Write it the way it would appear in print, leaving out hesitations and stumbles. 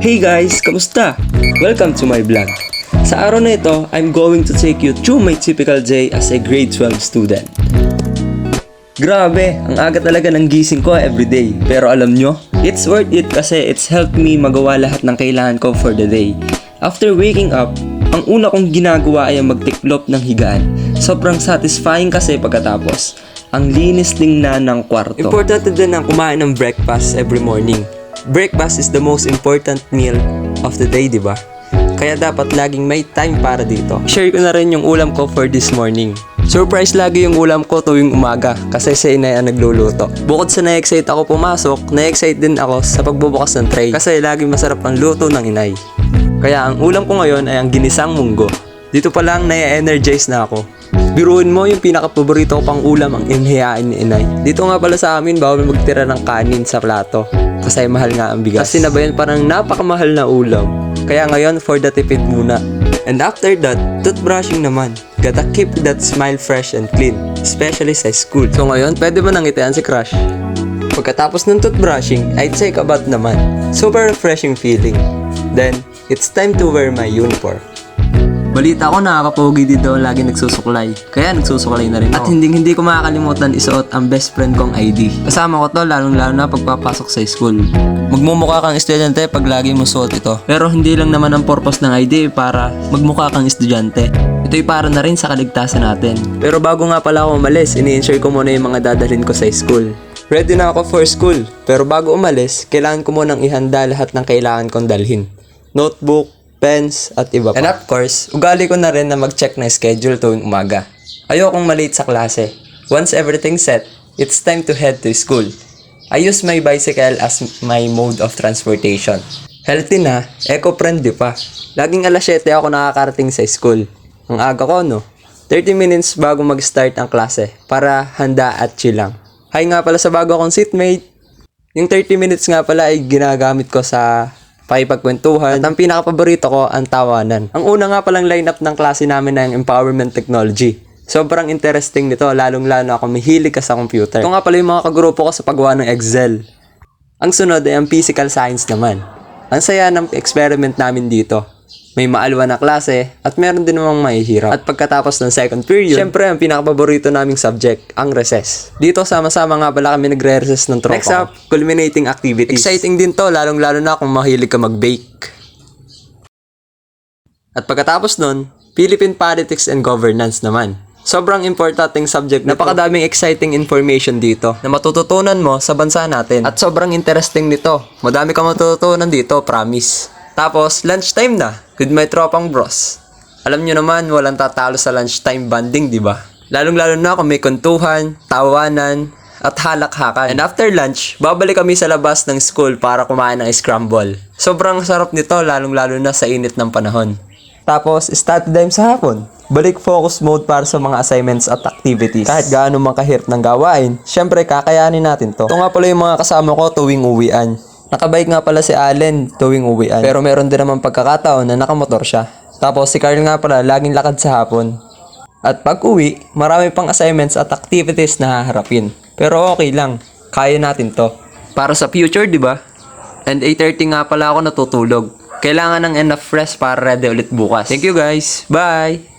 Hey guys, kamusta? Welcome to my vlog. Sa araw na ito, I'm going to take you through my typical day as a grade 12 student. Grabe, ang aga talaga ng gising ko everyday. Pero alam nyo, it's worth it kasi it's helped me magawa lahat ng kailangan ko for the day. After waking up, ang una kong ginagawa ay magtiklop ng higaan. Sobrang satisfying kasi pagkatapos. Ang linis tingnan ng kwarto. Importante din ang kumain ng breakfast every morning. Breakfast is the most important meal of the day, di ba? Kaya dapat laging may time para dito. Share ko na rin yung ulam ko for this morning. Surprise lagi yung ulam ko tuwing umaga kasi si inay ang nagluluto. Bukod sa na-excite ako pumasok, na-excite din ako sa pagbubukas ng tray kasi lagi masarap ang luto ng inay. Kaya ang ulam ko ngayon ay ang ginisang munggo. Dito pa lang na-energize na ako. Biruin mo yung pinaka-paborito ko pang ulam ang inhiyain ni inay. Dito nga pala sa amin bawal magtira ng kanin sa plato kasi mahal nga ang bigas. Kasi sinabayan parang napakamahal na ulam. Kaya ngayon for the tipid muna. And after that, toothbrushing naman. Gotta keep that smile fresh and clean, especially sa school. So ngayon, pwede ba nang ngitian si Crush? Pagkatapos ng toothbrushing, I take a bath naman. Super refreshing feeling. Then, it's time to wear my uniform. Balita ko nakakapogi dito, lagi nagsusuklay. Kaya nagsusuklay na rin ako. At hindi ko makakalimutan isuot ang best friend kong ID. Kasama ko to lalong-lalo na pagpapasok sa school. Magmumukha kang estudyante pag lagi mo suot ito. Pero hindi lang naman ang purpose ng ID para magmukha kang estudyante. Ito'y para na rin sa kaligtasan natin. Pero bago nga pala ako umalis, ini-ensure ko muna yung mga dadalhin ko sa school. Ready na ako for school. Pero bago umalis, kailangan ko munang ihanda lahat ng kailangan kong dalhin. Notebook, pens, at iba pa. And of course, ugali ko na rin na mag-check na schedule tuwing umaga. Ayokong malate sa klase. Once everything's set, it's time to head to school. I use my bicycle as my mode of transportation. Healthy na, eco-friendly pa. Laging alas 7 ako nakakarating sa school. Ang aga ko, no? 30 minutes bago mag-start ang klase para handa at chill lang. Hi nga pala sa bago akong seatmate. Yung 30 minutes nga pala ay ginagamit ko sa pakipagkwentuhan. At ang pinakapaborito ko, ang tawanan. Ang una nga palang lineup ng klase namin ay ang Empowerment Technology. Sobrang interesting nito, lalong-lalo ako mahilig ka sa computer. Ito nga pala yung mga kagrupo ko sa paggawa ng Excel. Ang sunod ay ang Physical Science naman. Ang saya ng experiment namin dito. May maalwa na klase at meron din namang mahihirap. At pagkatapos ng second period, syempre ang pinakapaborito naming subject, ang recess. Dito sama-sama nga pala kami nagre-recess ng tropa. Next up, culminating activities. Exciting din to, lalong-lalo na kung mahilig ka mag-bake. At pagkatapos nun, Philippine Politics and Governance naman. Sobrang importanteng subject. Napakadaming exciting information dito na matututunan mo sa bansa natin. At sobrang interesting nito. Madami kang matututunan dito, promise. Tapos, lunchtime na with my tropang bros. Alam nyo naman, walang tatalo sa lunchtime bonding, di ba? Lalong-lalo na kung may kuntuhan, tawanan, at halak-hakan. And after lunch, babalik kami sa labas ng school para kumain ng scramble. Sobrang sarap nito, lalong-lalo na sa init ng panahon. Tapos, study time sa hapon. Balik focus mode para sa mga assignments at activities. Kahit gaano man kahirap ng gawain, syempre kakayanin natin to. Ito nga pala yung mga kasama ko tuwing uwian. Nakabike nga pala si Allen tuwing uwian. Pero meron din naman pagkakataon na nakamotor siya. Tapos si Carl nga pala laging lakad sa hapon. At pag uwi, marami pang assignments at activities na haharapin. Pero okay lang, kaya natin to. Para sa future, di ba? And 8:30 nga pala ako natutulog. Kailangan ng enough rest para ready ulit bukas. Thank you guys. Bye!